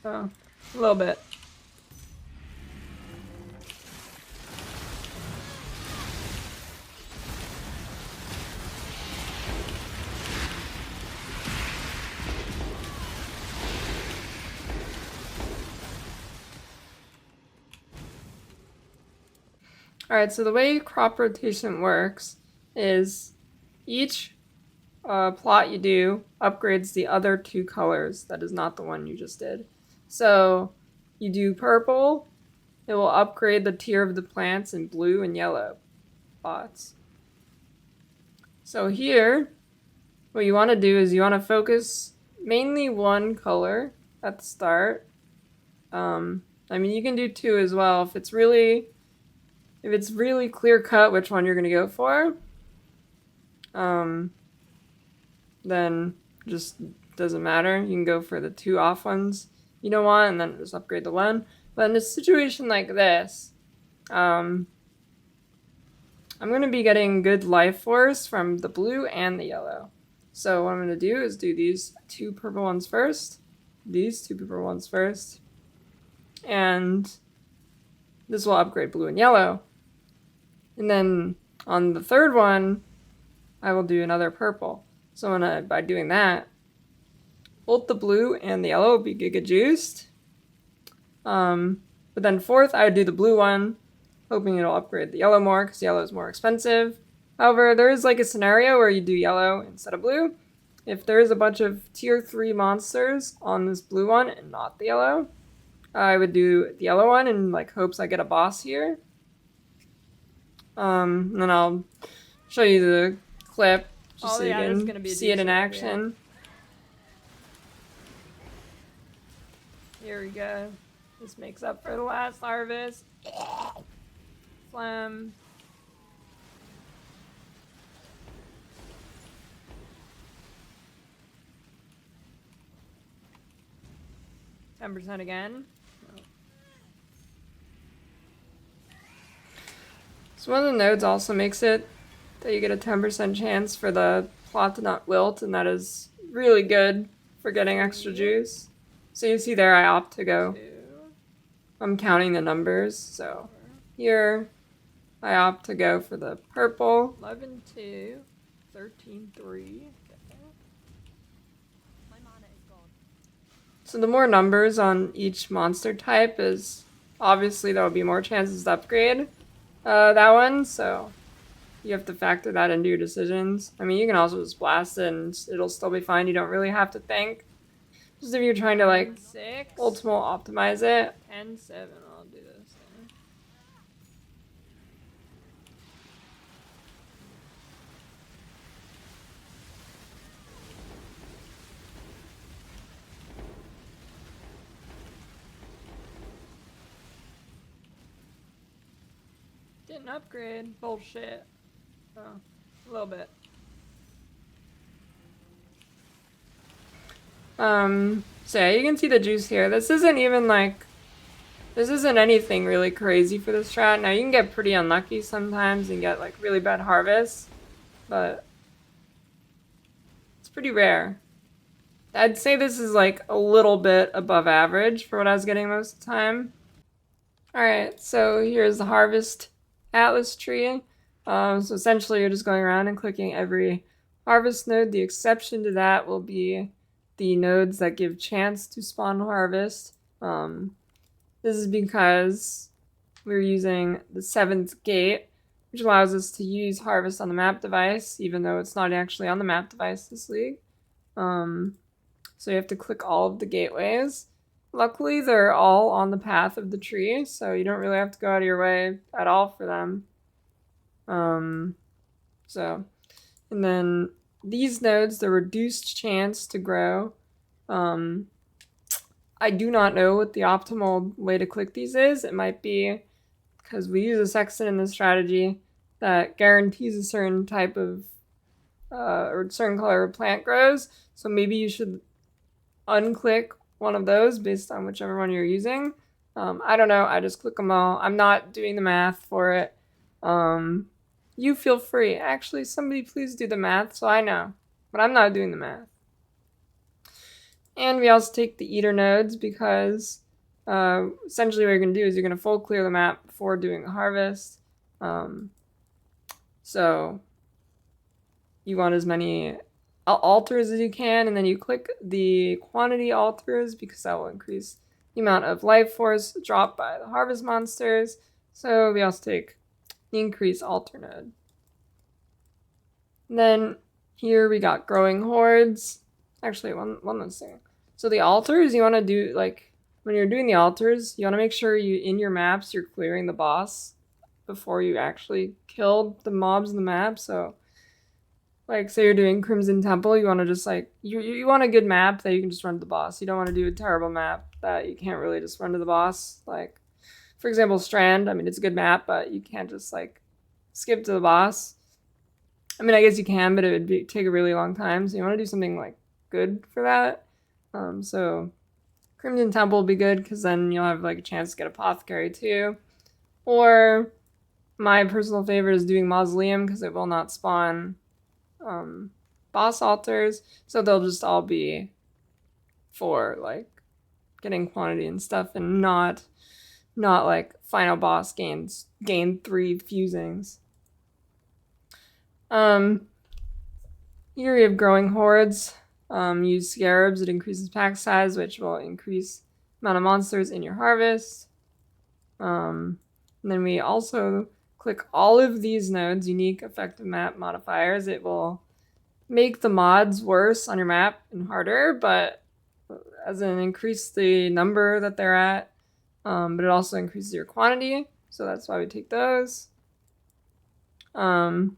Oh, a little bit. Alright, so the way crop rotation works is each plot you do upgrades the other 2 colors. That is not the one you just did. So you do purple, it will upgrade the tier of the plants in blue and yellow plots. So here, what you want to do is you want to focus mainly 1 color at the start. I mean, you can do 2 as well if it's really clear cut which one you're going to go for. Then just doesn't matter. You can go for the 2 off ones you don't want and then just upgrade the 1. But in a situation like this, I'm going to be getting good life force from the blue and the yellow. So what I'm going to do is do these 2 purple ones first, these 2 purple ones first, and this will upgrade blue and yellow. And then on the 3rd one, I will do another purple. So by doing that, both the blue and the yellow will be giga juiced. But then 4th, I would do the blue one, hoping it'll upgrade the yellow more because yellow is more expensive. However, there is like a scenario where you do yellow instead of blue. If there is a bunch of tier 3 monsters on this blue one and not the yellow, I would do the yellow one in like hopes I get a boss here. And then I'll show you the clip just so you can see it in action. Here we go. This makes up for the last harvest. Phlegm. %, again. So one of the nodes also makes it that you get a 10% chance for the plot to not wilt, and that is really good for getting extra juice. So you see there I opt to go. I'm counting the numbers, so here I opt to go for the purple. 11, 2, 13, 3. So the more numbers on each monster type is obviously there will be more chances to upgrade that one, so you have to factor that into your decisions. I mean, you can also just blast it and it'll still be fine. You don't really have to think. Just if you're trying to like ultimate optimize it. 10, 7, I'll do this. Didn't upgrade. Bullshit. Oh, a little bit. So yeah, you can see the juice here. This isn't anything really crazy for this strat. Now you can get pretty unlucky sometimes and get like really bad harvests, but it's pretty rare. I'd say this is like a little bit above average for what I was getting most of the time. Alright, so here's the harvest atlas tree. So essentially you're just going around and clicking every harvest node. The exception to that will be the nodes that give chance to spawn harvest. This is because we're using the 7th gate, which allows us to use harvest on the map device, even though it's not actually on the map device this league. So you have to click all of the gateways. Luckily, they're all on the path of the tree, so you don't really have to go out of your way at all for them. And then these nodes, the reduced chance to grow. I do not know what the optimal way to click these is. It might be because we use a sexton in this strategy that guarantees a certain type of or certain color of plant grows. So maybe you should unclick one of those based on whichever one you're using. I don't know. I just click them all. I'm not doing the math for it. You feel free. Actually, somebody please do the math so I know. But I'm not doing the math. And we also take the eater nodes because essentially what you're going to do is you're going to full clear the map before doing the harvest. So you want as many altars as you can, and then you click the quantity altars because that will increase the amount of life force dropped by the harvest monsters. So we also take the increase altar node. And then here we got growing hordes. Actually, one last thing. So the altars, you want to do, like, when you're doing the altars, you want to make sure in your maps you're clearing the boss before you actually kill the mobs in the map. So like, say you're doing Crimson Temple, you want to just, like, you want a good map that you can just run to the boss. You don't want to do a terrible map that you can't really just run to the boss. Like, for example, Strand, I mean, it's a good map, but you can't just, like, skip to the boss. I mean, I guess you can, but it would take a really long time, so you want to do something, like, good for that. So Crimson Temple will be good, because then you'll have, like, a chance to get Apothecary, too. Or my personal favorite is doing Mausoleum, because it will not spawn boss altars, so they'll just all be for, like, getting quantity and stuff, and not like final boss gain 3 fusings. Here we have growing hordes. Use scarabs, it increases pack size, which will increase the amount of monsters in your harvest. And then we also click all of these nodes, unique effective map modifiers. It will make the mods worse on your map and harder, but as in increase the number that they're at, but it also increases your quantity, so that's why we take those. Here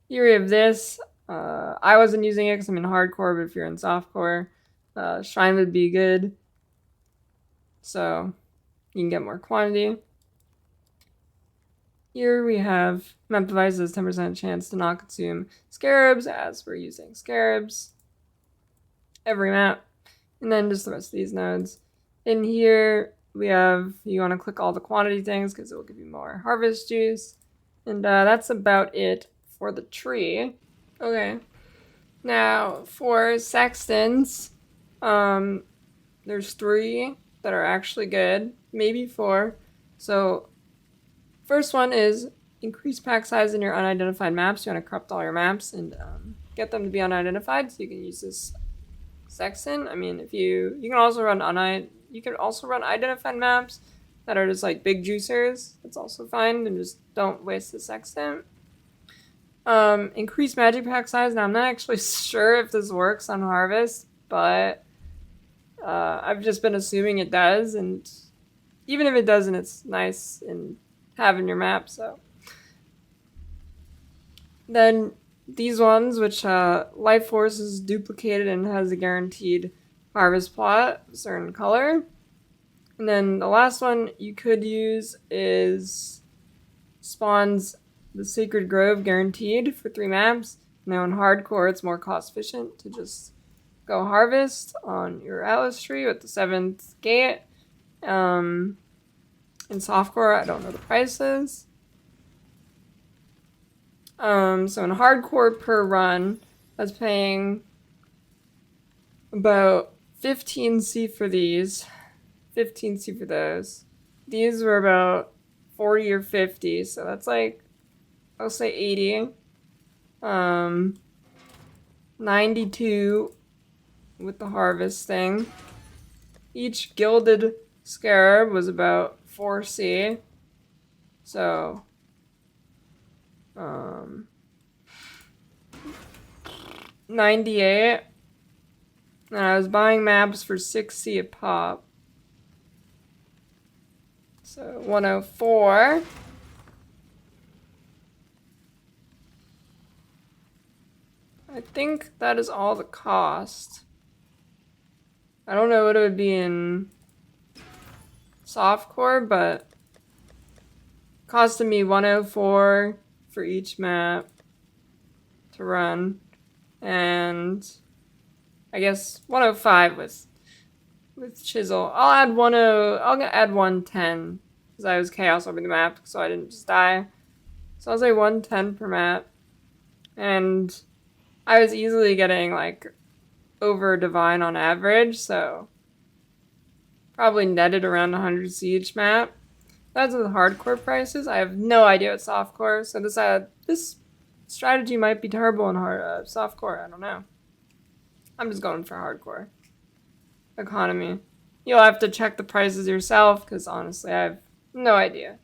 we have this. I wasn't using it because I'm in hardcore, but if you're in softcore, Shrine would be good, so you can get more quantity. Here we have map devices, 10% chance to not consume scarabs, as we're using scarabs every map. And then just the rest of these nodes. In here we have, you want to click all the quantity things because it will give you more harvest juice. And that's about it for the tree. Okay. Now for Sextons, there's 3 that are actually good, maybe 4. So first one is increase pack size in your unidentified maps. You want to corrupt all your maps and get them to be unidentified, so you can use this Sexton. I mean, if you can also run identified maps that are just like big juicers. That's also fine, and just don't waste the Sexton. Increase magic pack size. Now I'm not actually sure if this works on harvest, but I've just been assuming it does, and even if it doesn't, it's nice in having your map. So then these ones, which life force is duplicated and has a guaranteed harvest plot, a certain color. And then the last one you could use is spawns the Sacred Grove guaranteed for 3 maps. Now in hardcore, it's more cost efficient to just go harvest on your Atlas tree with the 7th gate. In softcore, I don't know the prices. So in hardcore per run, I was paying about 15C for these, 15C for those. These were about 40 or 50, so that's like, I'll say 80. 92 with the harvest thing. Each gilded scarab was about 4C. So 98. And I was buying maps for 6C a pop. So 104. I think that is all the cost. I don't know what it would be in softcore, but it costed me 104 for each map to run, and I guess 105 with chisel. I'll add 110 because I was chaos over the map, so I didn't just die. So I'll say 110 per map, and I was easily getting like over divine on average, so probably netted around 100 C each map. That's with hardcore prices. I have no idea what softcore. So this strategy might be terrible in softcore. I don't know. I'm just going for hardcore economy. You'll have to check the prices yourself because honestly, I have no idea.